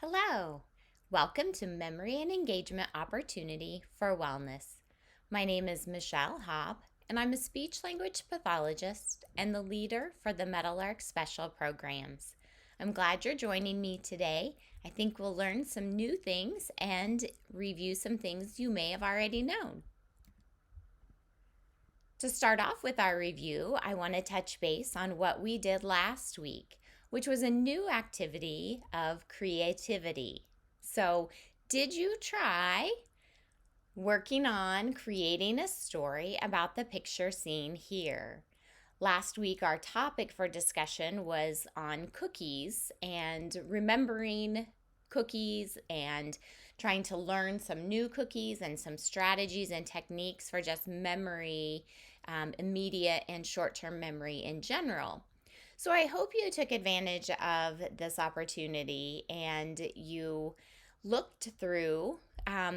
Hello. Welcome to Memory and Engagement Opportunity for Wellness. My name is Michelle Hobb, and I'm a speech language pathologist and the leader for the Meadowlark Special Programs. I'm glad you're joining me today. I think we'll learn some new things and review some things you may have already known. To start off with our review, I want to touch base on what we did last week, which was a new activity of creativity. So, did you try working on creating a story about the picture seen here? Last week, our topic for discussion was on cookies and remembering cookies and trying to learn some new cookies and some strategies and techniques for just memory, immediate and short term memory in general. So I hope you took advantage of this opportunity and you looked through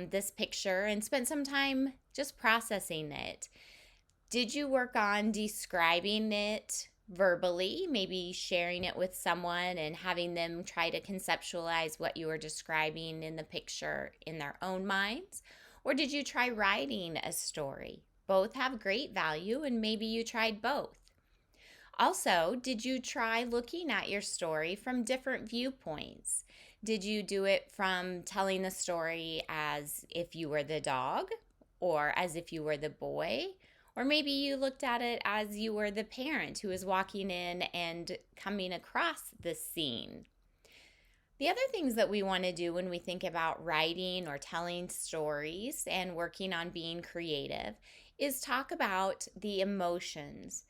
this picture and spent some time just processing it. Did you work on describing it verbally, maybe sharing it with someone and having them try to conceptualize what you were describing in the picture in their own minds? Or did you try writing a story? Both have great value, and maybe you tried both. Also, did you try looking at your story from different viewpoints? Did you do it from telling the story as if you were the dog or as if you were the boy? Or maybe you looked at it as you were the parent who was walking in and coming across this scene. The other things that we want to do when we think about writing or telling stories and working on being creative is talk about the emotions.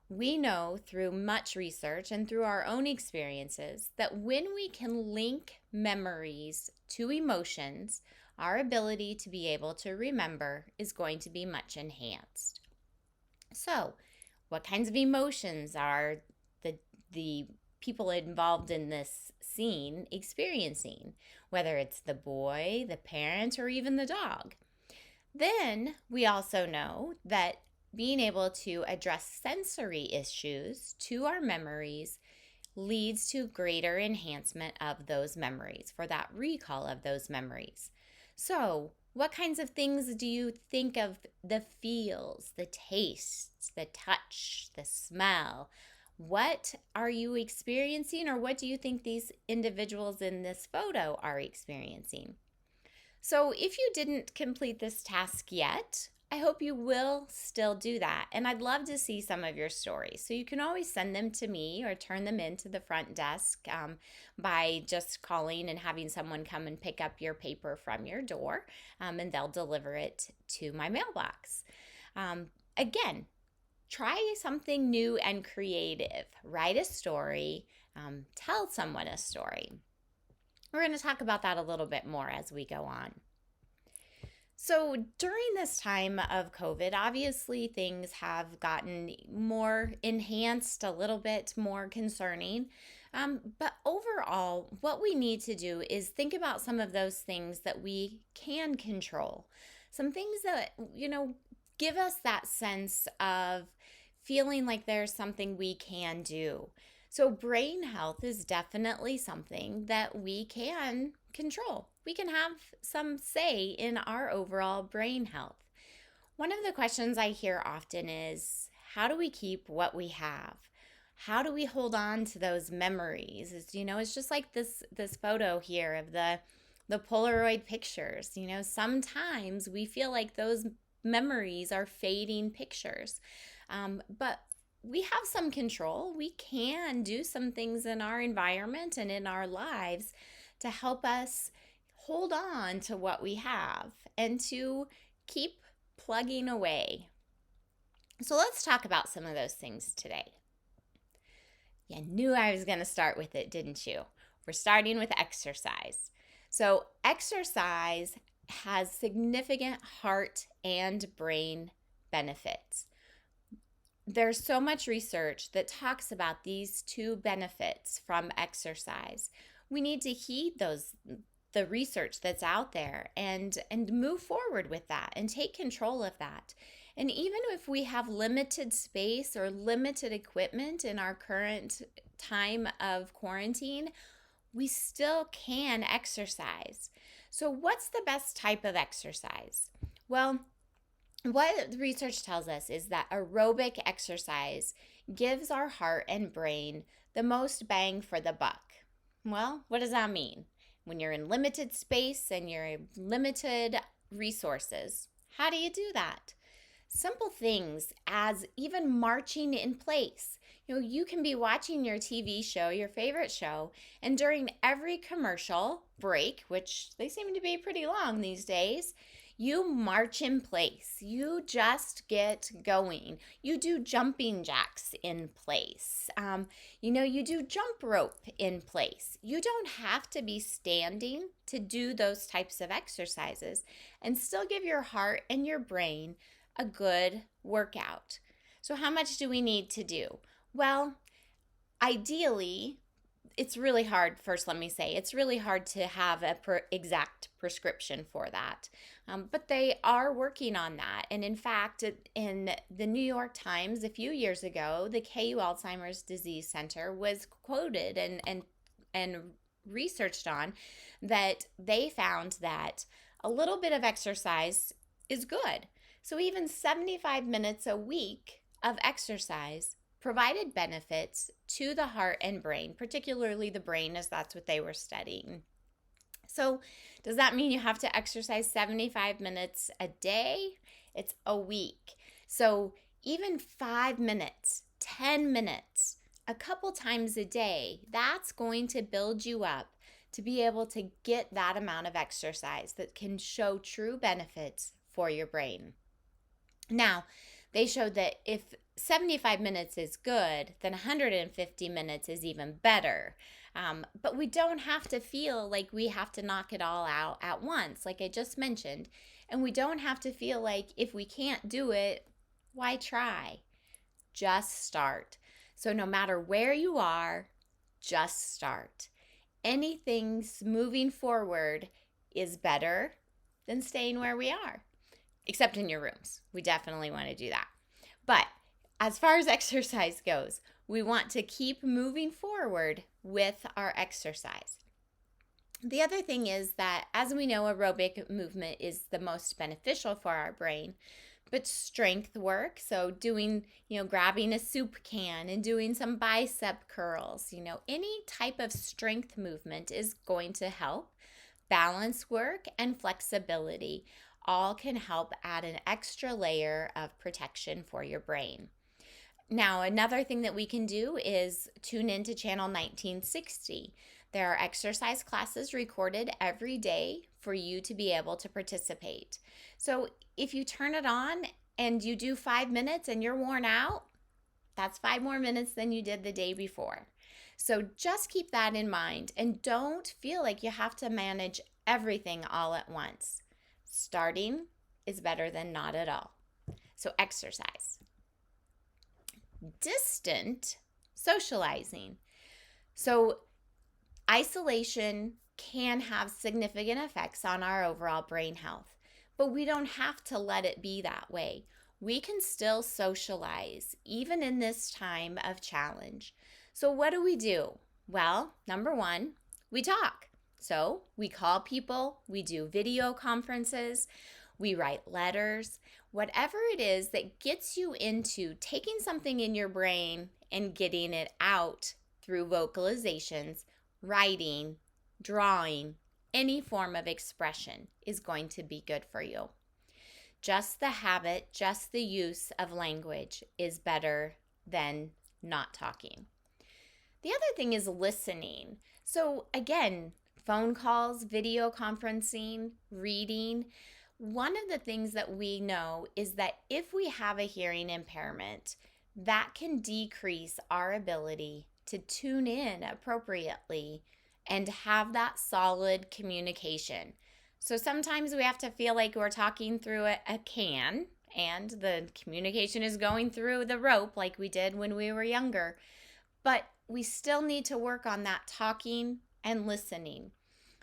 We know through much research and through our own experiences that when we can link memories to emotions, our ability to be able to remember is going to be much enhanced. So, what kinds of emotions are the people involved in this scene experiencing, whether it's the boy, the parent, or even the dog? Then we also know that being able to address sensory issues to our memories leads to greater enhancement of those memories, for that recall of those memories. So, what kinds of things do you think of the feels, the tastes, the touch, the smell? What are you experiencing, or what do you think these individuals in this photo are experiencing? So, if you didn't complete this task yet, I hope you will still do that. And I'd love to see some of your stories. So you can always send them to me or turn them into the front desk by just calling and having someone come and pick up your paper from your door, and they'll deliver it to my mailbox. Again, try something new and creative. Write a story, tell someone a story. We're going to talk about that a little bit more as we go on. So during this time of COVID, obviously things have gotten more enhanced, a little bit more concerning. But overall, what we need to do is think about some of those things that we can control. Some things that, give us that sense of feeling like there's something we can do. So, brain health is definitely something that we can control. We can have some say in our overall brain health. One of the questions I hear often is, how do we keep what we have? How do we hold on to those memories? It's just like this photo here of the Polaroid pictures. Sometimes we feel like those memories are fading pictures. But we have some control. We can do some things in our environment and in our lives to help us hold on to what we have and to keep plugging away. So let's talk about some of those things today. You knew I was going to start with it, didn't you? We're starting with exercise. So exercise has significant heart and brain benefits. There's so much research that talks about these two benefits from exercise. We need to heed the research that's out there and move forward with that and take control of that. And even if we have limited space or limited equipment in our current time of quarantine, we still can exercise. So, what's the best type of exercise? Well, what the research tells us is that aerobic exercise gives our heart and brain the most bang for the buck. Well, what does that mean? When you're in limited space and you're in limited resources, how do you do that? Simple things as even marching in place. You can be watching your TV show, your favorite show, and during every commercial break, which they seem to be pretty long these days, you march in place. You just get going. You do jumping jacks in place. You do jump rope in place. You don't have to be standing to do those types of exercises and still give your heart and your brain a good workout. So how much do we need to do? Well, ideally, it's really hard. First, let me say, it's really hard to have an exact prescription for that. But they are working on that. And in fact, in the New York Times a few years ago, the KU Alzheimer's Disease Center was quoted and researched on that they found that a little bit of exercise is good. So even 75 minutes a week of exercise provided benefits to the heart and brain, particularly the brain, as that's what they were studying. So does that mean you have to exercise 75 minutes a day? It's a week. So even 5 minutes, 10 minutes, a couple times a day, that's going to build you up to be able to get that amount of exercise that can show true benefits for your brain. Now, they showed that if 75 minutes is good, then 150 minutes is even better. But we don't have to feel like we have to knock it all out at once, like I just mentioned. And we don't have to feel like if we can't do it, why try? Just start. So no matter where you are, just start. Anything moving forward is better than staying where we are. Except in your rooms. We definitely want to do that. But as far as exercise goes, we want to keep moving forward with our exercise. The other thing is that, as we know, aerobic movement is the most beneficial for our brain, but strength work, so doing, grabbing a soup can and doing some bicep curls, any type of strength movement is going to help. Balance work and flexibility all can help add an extra layer of protection for your brain. Now, another thing that we can do is tune into channel 1960. There are exercise classes recorded every day for you to be able to participate. So if you turn it on and you do 5 minutes and you're worn out, that's 5 more minutes than you did the day before. So just keep that in mind and don't feel like you have to manage everything all at once. Starting is better than not at all. So exercise. Distant socializing. So isolation can have significant effects on our overall brain health, but we don't have to let it be that way. We can still socialize even in this time of challenge. So what do? Well, number one, we talk. So we call people, we do video conferences, we write letters, whatever it is that gets you into taking something in your brain and getting it out through vocalizations, writing, drawing, any form of expression is going to be good for you. Just the habit, just the use of language is better than not talking. The other thing is listening. So again, phone calls, video conferencing, reading. One of the things that we know is that if we have a hearing impairment, that can decrease our ability to tune in appropriately and have that solid communication. So sometimes we have to feel like we're talking through a can and the communication is going through the rope like we did when we were younger. But we still need to work on that talking and listening.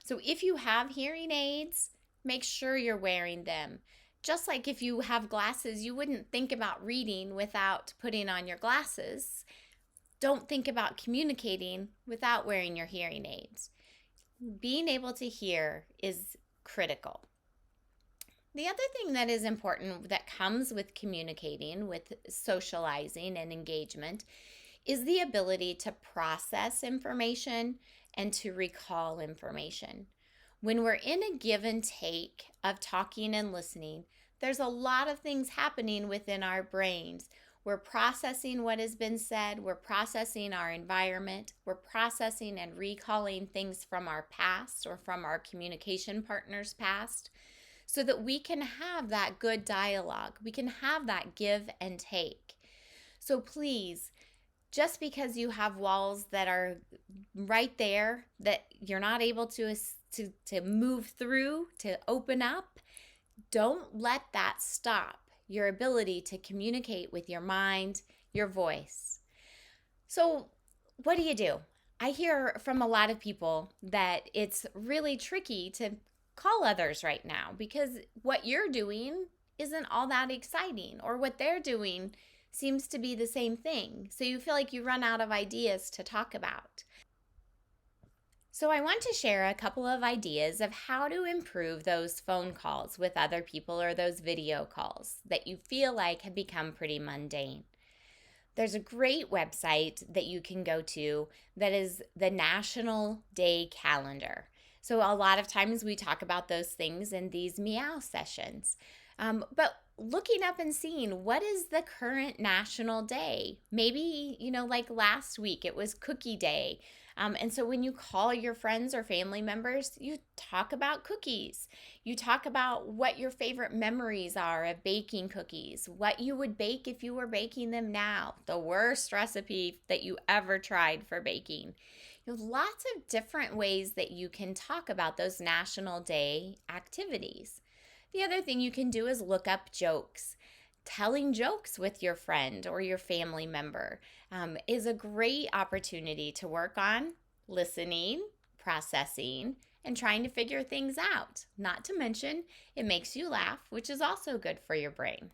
So if you have hearing aids, make sure you're wearing them. Just like if you have glasses, you wouldn't think about reading without putting on your glasses. Don't think about communicating without wearing your hearing aids. being able to hear is critical. The other thing that is important that comes with communicating, with socializing and engagement, is the ability to process information and to recall information. When we're in a give and take of talking and listening, there's a lot of things happening within our brains. We're processing what has been said, we're processing our environment, we're processing and recalling things from our past or from our communication partner's past so that we can have that good dialogue. We can have that give and take. So please, just because you have walls that are right there that you're not able to move through, to open up, don't let that stop your ability to communicate with your mind, your voice. So, what do? I hear from a lot of people that it's really tricky to call others right now because what you're doing isn't all that exciting, or what they're doing seems to be the same thing. So you feel like you run out of ideas to talk about. So I want to share a couple of ideas of how to improve those phone calls with other people or those video calls that you feel like have become pretty mundane. There's a great website that you can go to that is the National Day Calendar. So a lot of times we talk about those things in these MEOW sessions. But looking up and seeing what is the current national day. Maybe, like last week it was Cookie Day. And so when you call your friends or family members, you talk about cookies. You talk about what your favorite memories are of baking cookies, what you would bake if you were baking them now, the worst recipe that you ever tried for baking. You have lots of different ways that you can talk about those National Day activities. The other thing you can do is look up jokes. Telling jokes with your friend or your family member is a great opportunity to work on listening, processing, and trying to figure things out. Not to mention, it makes you laugh, which is also good for your brain.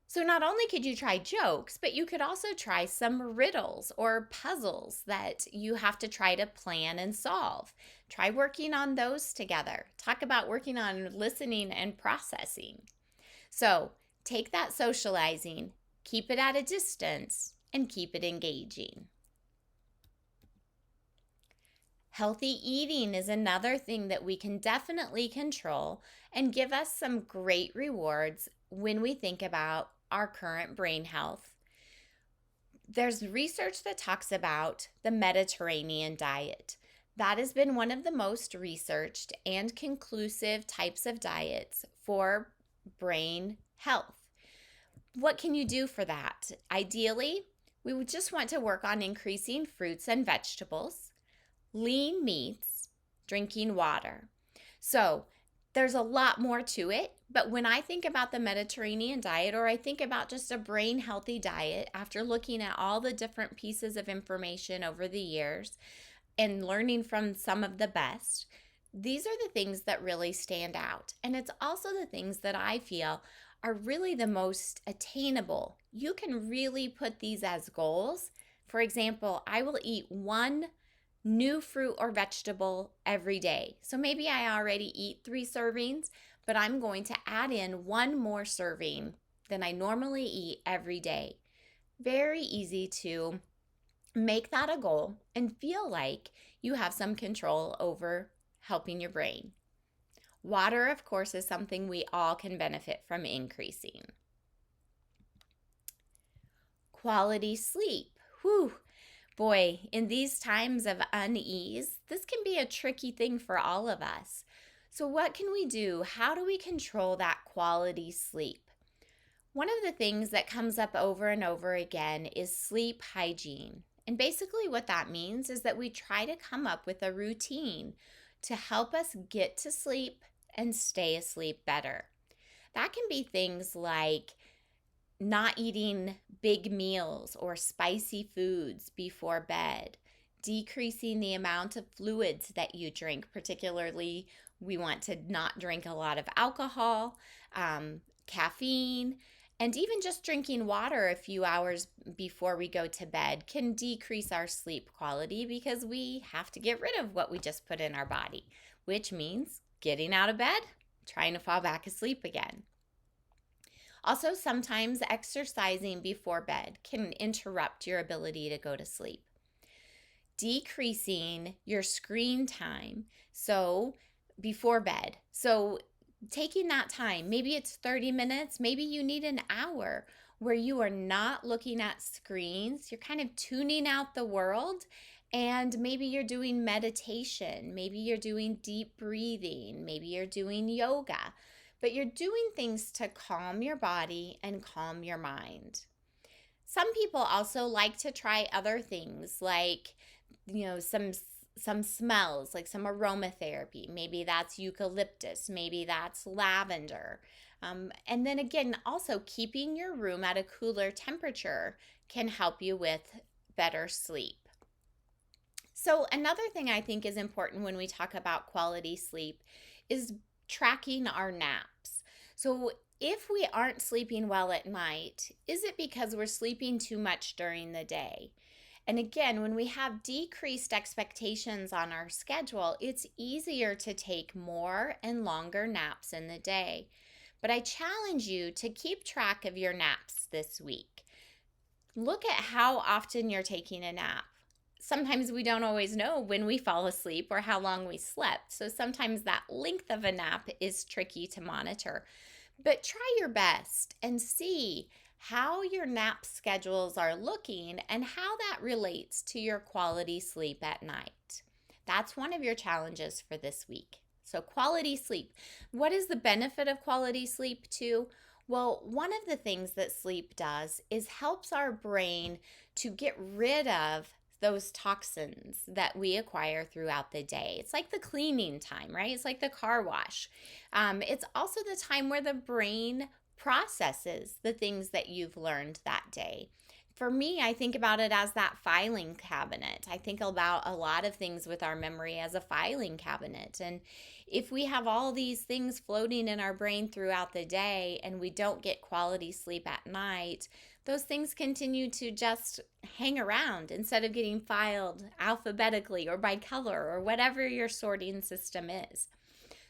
So not only could you try jokes, but you could also try some riddles or puzzles that you have to try to plan and solve. Try working on those together. Talk about working on listening and processing. So take that socializing, keep it at a distance, and keep it engaging. Healthy eating is another thing that we can definitely control and give us some great rewards when we think about our current brain health. There's research that talks about the Mediterranean diet. That has been one of the most researched and conclusive types of diets for brain health. What can you do for that? Ideally, we would just want to work on increasing fruits and vegetables, lean meats, drinking water. So there's a lot more to it, but when I think about the Mediterranean diet, or I think about just a brain healthy diet, after looking at all the different pieces of information over the years and learning from some of the best, these are the things that really stand out. And it's also the things that I feel are really the most attainable. You can really put these as goals. For example, I will eat one new fruit or vegetable every day. So maybe I already eat 3 servings, but I'm going to add in one more serving than I normally eat every day. Very easy to make that a goal and feel like you have some control over helping your brain. Water, of course, is something we all can benefit from increasing. Quality sleep. Whew. Boy, in these times of unease, this can be a tricky thing for all of us. So what can we do? How do we control that quality sleep? One of the things that comes up over and over again is sleep hygiene. And basically what that means is that we try to come up with a routine to help us get to sleep and stay asleep better. That can be things like not eating big meals or spicy foods before bed, decreasing the amount of fluids that you drink. Particularly, we want to not drink a lot of alcohol, caffeine, And even just drinking water a few hours before we go to bed can decrease our sleep quality because we have to get rid of what we just put in our body, which means getting out of bed, trying to fall back asleep again. Also, sometimes exercising before bed can interrupt your ability to go to sleep. Decreasing your screen time before bed. So taking that time, maybe it's 30 minutes, maybe you need an hour where you are not looking at screens. You're kind of tuning out the world, and maybe you're doing meditation, maybe you're doing deep breathing, maybe you're doing yoga, but you're doing things to calm your body and calm your mind. Some people also like to try other things like, some smells, like some aromatherapy. Maybe that's eucalyptus, maybe that's lavender. And then again, also keeping your room at a cooler temperature can help you with better sleep. So another thing I think is important when we talk about quality sleep is tracking our naps. So if we aren't sleeping well at night, is it because we're sleeping too much during the day? And again, when we have decreased expectations on our schedule, it's easier to take more and longer naps in the day. But I challenge you to keep track of your naps this week. Look at how often you're taking a nap. Sometimes we don't always know when we fall asleep or how long we slept. So sometimes that length of a nap is tricky to monitor. But try your best and see how your nap schedules are looking and how that relates to your quality sleep at night. That's one of your challenges for this week. So quality sleep. What is the benefit of quality sleep too? Well, one of the things that sleep does is helps our brain to get rid of those toxins that we acquire throughout the day. It's like the cleaning time, right? It's like the car wash. It's also the time where the brain processes the things that you've learned that day. For me, I think about it as that filing cabinet. I think about a lot of things with our memory as a filing cabinet. And if we have all these things floating in our brain throughout the day and we don't get quality sleep at night, those things continue to just hang around instead of getting filed alphabetically or by color or whatever your sorting system is.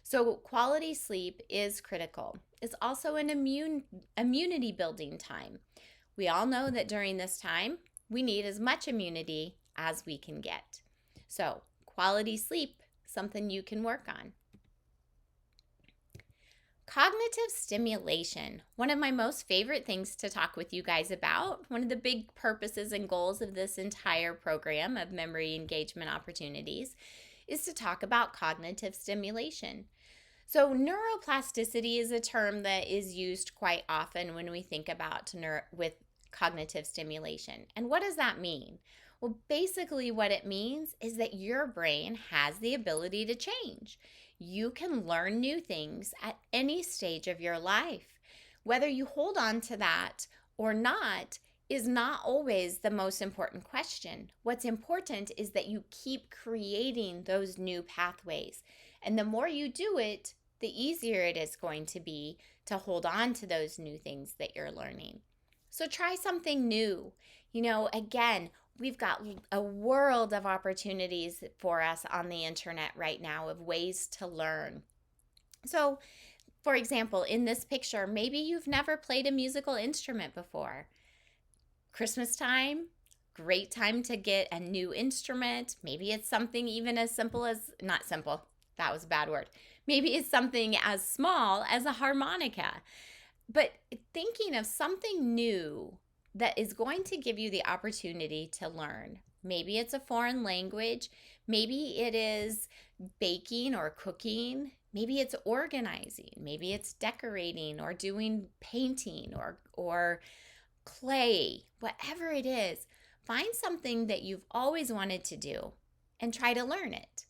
So quality sleep is critical. It's also an immunity building time. We all know that during this time, we need as much immunity as we can get. So quality sleep, something you can work on. Cognitive stimulation, one of my most favorite things to talk with you guys about. One of the big purposes and goals of this entire program of memory engagement opportunities is to talk about cognitive stimulation. So neuroplasticity is a term that is used quite often when we think about with cognitive stimulation. And what does that mean? Well, basically what it means is that your brain has the ability to change. You can learn new things at any stage of your life. Whether you hold on to that or not is not always the most important question. What's important is that you keep creating those new pathways. And the more you do it, the easier it is going to be to hold on to those new things that you're learning. So try something new. Again, we've got a world of opportunities for us on the internet right now of ways to learn. So, for example, in this picture, maybe you've never played a musical instrument before. Christmas time, great time to get a new instrument. Maybe it's something even as simple as, not simple, that was a bad word. Maybe it's something as small as a harmonica. But thinking of something new that is going to give you the opportunity to learn. Maybe it's a foreign language. Maybe it is baking or cooking. Maybe it's organizing. Maybe it's decorating or doing painting or clay. Whatever it is, find something that you've always wanted to do and try to learn it.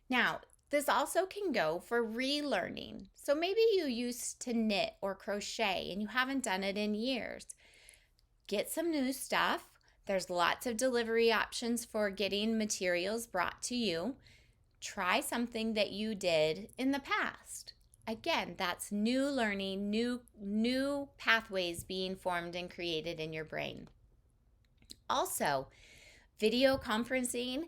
Now, this also can go for relearning. So maybe you used to knit or crochet and you haven't done it in years. Get some new stuff. There's lots of delivery options for getting materials brought to you. Try something that you did in the past. again, that's new learning, new pathways being formed and created in your brain. Also, video conferencing,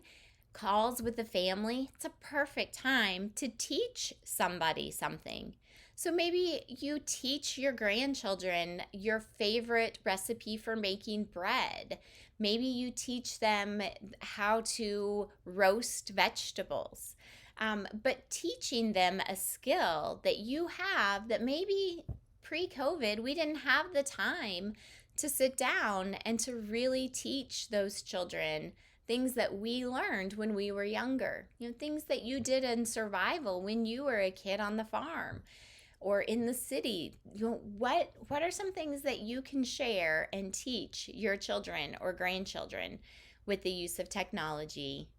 calls with the family, it's a perfect time to teach somebody something. So maybe you teach your grandchildren your favorite recipe for making bread. Maybe you teach them how to roast vegetables. But teaching them a skill that you have that maybe pre-COVID we didn't have the time to sit down and to really teach those children things that we learned when we were younger. Things that you did in survival when you were a kid on the farm or in the city. What are some things that you can share and teach your children or grandchildren with the use of technology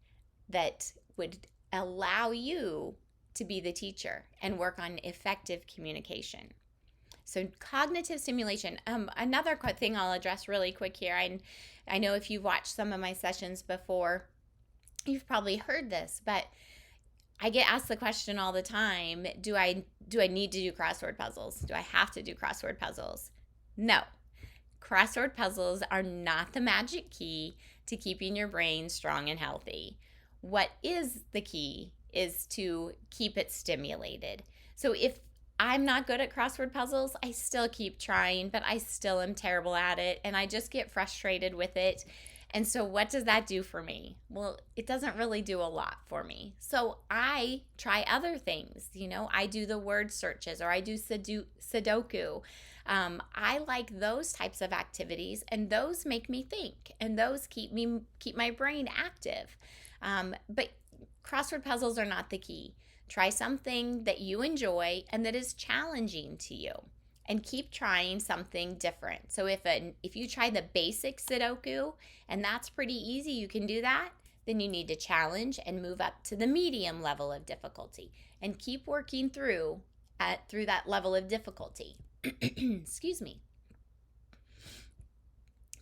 that would allow you to be the teacher and work on effective communication? So cognitive stimulation. Another thing I'll address really quick here. I know if you've watched some of my sessions before, you've probably heard this, but I get asked the question all the time, do I need to do crossword puzzles? Do I have to do crossword puzzles? No. Crossword puzzles are not the magic key to keeping your brain strong and healthy. What is the key is to keep it stimulated. So if I'm not good at crossword puzzles, I still keep trying, but I still am terrible at it, and I just get frustrated with it. And so what does that do for me? Well, it doesn't really do a lot for me. So I try other things. I do the word searches, or I do Sudoku. I like those types of activities, and those make me think, and those keep my brain active. But crossword puzzles are not the key. Try something that you enjoy and that is challenging to you, and keep trying something different. So if you try the basic Sudoku and that's pretty easy, you can do that, then you need to challenge and move up to the medium level of difficulty and keep working through that level of difficulty. Excuse me.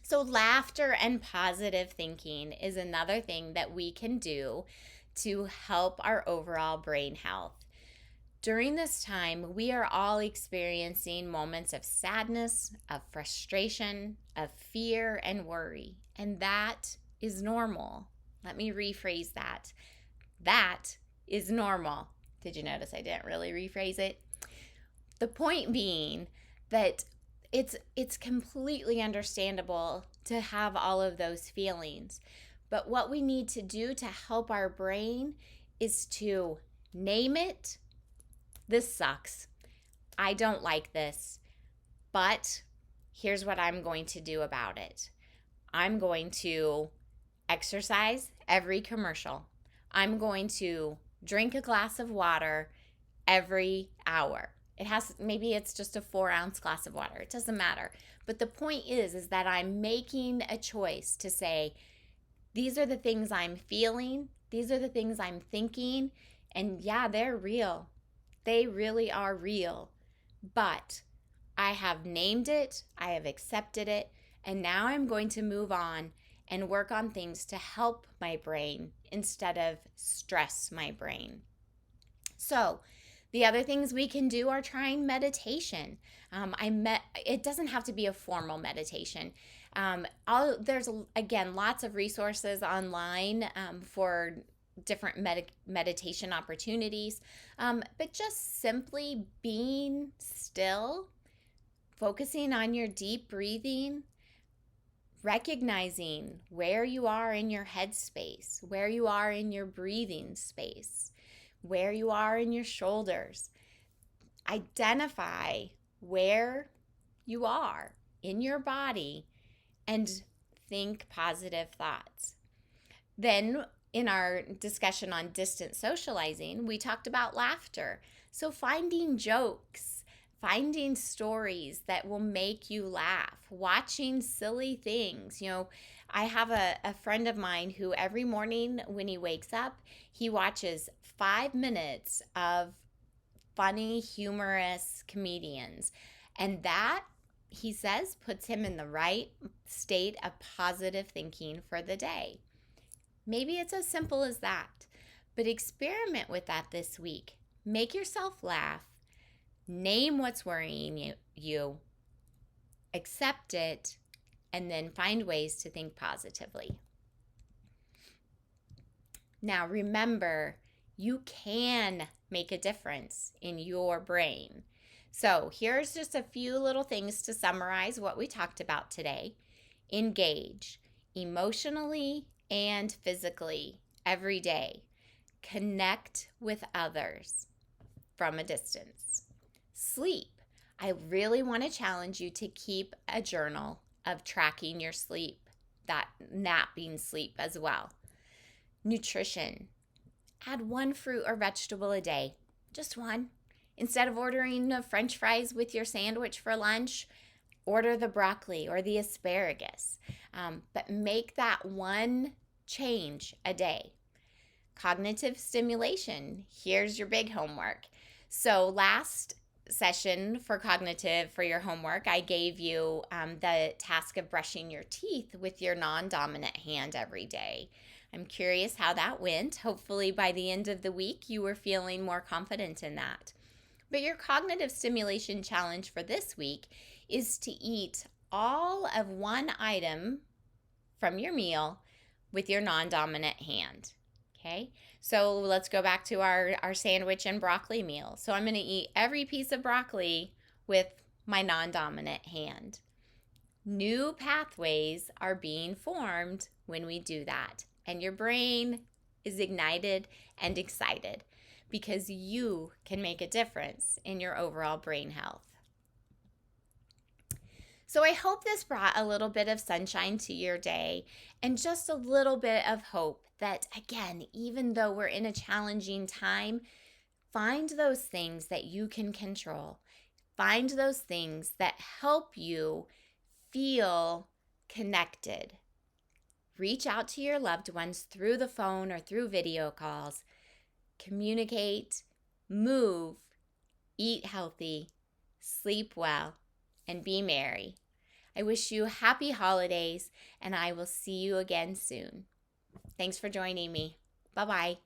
So laughter and positive thinking is another thing that we can do to help our overall brain health. During this time, we are all experiencing moments of sadness, of frustration, of fear, and worry. And that is normal. Let me rephrase that. That is normal. Did you notice I didn't really rephrase it? The point being that it's completely understandable to have all of those feelings. But what we need to do to help our brain is to name it. This sucks. I don't like this. But here's what I'm going to do about it. I'm going to exercise every commercial. I'm going to drink a glass of water every hour. Maybe it's just a 4-ounce glass of water. It doesn't matter. But the point is that I'm making a choice to say, these are the things I'm feeling. These are the things I'm thinking. And yeah, they're real. They really are real. But I have named it. I have accepted it. And now I'm going to move on and work on things to help my brain instead of stress my brain. So the other things we can do are trying meditation. It doesn't have to be a formal meditation. There's, again, lots of resources online for different meditation opportunities. But just simply being still, focusing on your deep breathing, recognizing where you are in your headspace, where you are in your breathing space, where you are in your shoulders. Identify where you are in your body and think positive thoughts. Then in our discussion on distant socializing, we talked about laughter. So finding jokes, finding stories that will make you laugh, watching silly things. I have a friend of mine who every morning when he wakes up, he watches 5 minutes of funny, humorous comedians. And that, he says, puts him in the right state of positive thinking for the day. Maybe it's as simple as that, but experiment with that this week. Make yourself laugh. Name what's worrying you, accept it, and then find ways to think positively. Now, remember, you can make a difference in your brain. So, here's just a few little things to summarize what we talked about today. Engage emotionally and physically every day. Connect with others from a distance. Sleep. I really want to challenge you to keep a journal of tracking your sleep, that napping sleep as well. Nutrition. Add one fruit or vegetable a day, just one. Instead of ordering the French fries with your sandwich for lunch, order the broccoli or the asparagus. But make that one change a day. Cognitive stimulation. Here's your big homework. So last session for your homework, I gave you the task of brushing your teeth with your non-dominant hand every day. I'm curious how that went. Hopefully by the end of the week, you were feeling more confident in that. But your cognitive stimulation challenge for this week is to eat all of one item from your meal with your non-dominant hand. Okay, so let's go back to our sandwich and broccoli meal. So I'm going to eat every piece of broccoli with my non-dominant hand. New pathways are being formed when we do that. And your brain is ignited and excited because you can make a difference in your overall brain health. So I hope this brought a little bit of sunshine to your day and just a little bit of hope that, again, even though we're in a challenging time, find those things that you can control. Find those things that help you feel connected. Reach out to your loved ones through the phone or through video calls. Communicate, move, eat healthy, sleep well, and be merry. I wish you happy holidays, and I will see you again soon. Thanks for joining me. Bye-bye.